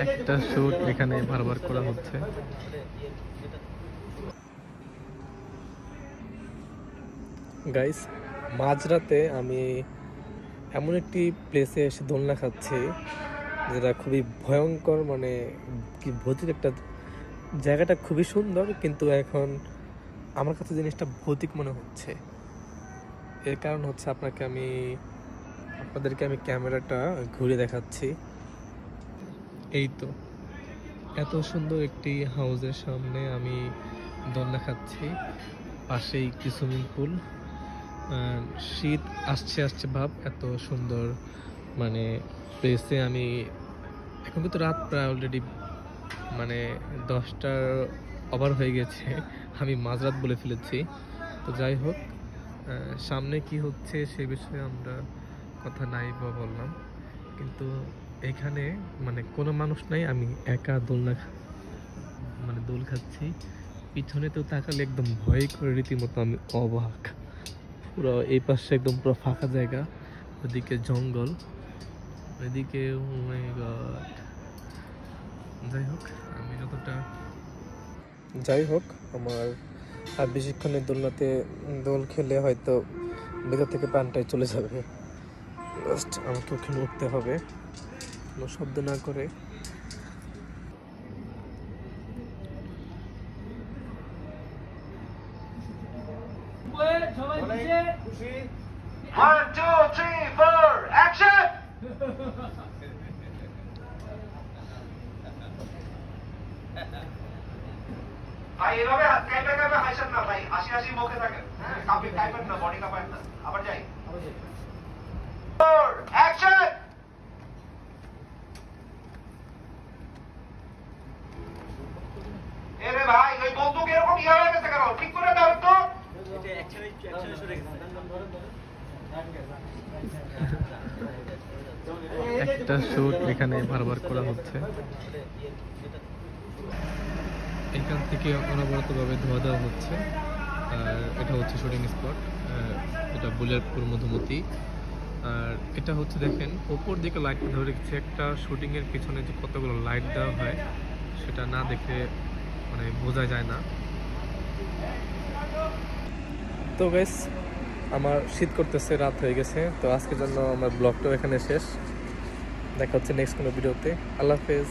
একটা শুট এখানে বারবার করা হচ্ছে। গাইস, মাঝরাতে আমি এমন একটি প্লেসে এসে দোলনা খাচ্ছি যেটা খুবই ভয়ঙ্কর, মানে কি ভৌতিক একটা জায়গাটা, খুবই সুন্দর, কিন্তু এখন আমার কাছে জিনিসটা ভৌতিক মনে হচ্ছে। এর কারণ হচ্ছে আপনাদেরকে আমি ক্যামেরাটা ঘুরে দেখাচ্ছি। এই তো এত সুন্দর একটি হাউসের সামনে আমি দোলনা খাচ্ছি, পাশেই একটি সুইমিং পুল। শীত আসছে ভাব, এত সুন্দর মানে প্লেসে আমি এখন কিন্তু রাত প্রায় অলরেডি মানে 10টার ওভার হয়ে গেছে, আমি মাঝরাত বলে ফেলেছি। তো যাই হোক, সামনে কি হচ্ছে সে বিষয়ে আমরা কথা নাই বা বললাম, কিন্তু এখানে মানে কোনো মানুষ নাই, আমি একা দোল খাচ্ছি। পিছনে তো তাকালে একদম ভয় করে রীতিমতো আমি অবাক। পুরো এই পাশে একদম পুরো ফাঁকা জায়গা, ওদিকে জঙ্গল, ওইদিকে যাই হোক আমার আর বেশিক্ষণের দোলনাতে দোল খেলে হয়তো ভেতর থেকে প্রাণটাই চলে যাবে। জাস্ট আমাকে ওখানে উঠতে হবে কোনো শব্দ না করে। One, two, three, four, action! ভাই এভাবে কাইপে হাসেন না ভাই, হাসি মুখে থাকেন, হ্যাঁ কাইপেন না, বডি কাঁপায় না। আবার যাই, ফোর অ্যাকশন। এরে ভাই ওই বন্দুক এরকম ইয়া হয়ে গেছে কেন? ঠিক করে দাও তো। এটা অ্যাকশনে সরে গেছে। একটা শুট এখানে বারবার করা হচ্ছে। এখান থেকে অনবরতভাবে ধোয়া দেওয়া হচ্ছে। আর এটা হচ্ছে শুটিং স্পট, এটা বুলিয়ারপুর মধুমতি। আর এটা হচ্ছে দেখেন উপর দিকে লাইট ধরে রেখেছে, একটা শুটিংয়ের পিছনে যে কতগুলো লাইট দেওয়া হয় সেটা না দেখে মানে বোঝা যায় না। তো গাইস, আমার শীত করতেছে, রাত হয়ে গেছে, তো আজকের জন্য আমার ব্লগটাও এখানে শেষ। দেখা হচ্ছে নেক্সট কোনো ভিডিওতে। আল্লাহ হাফেজ।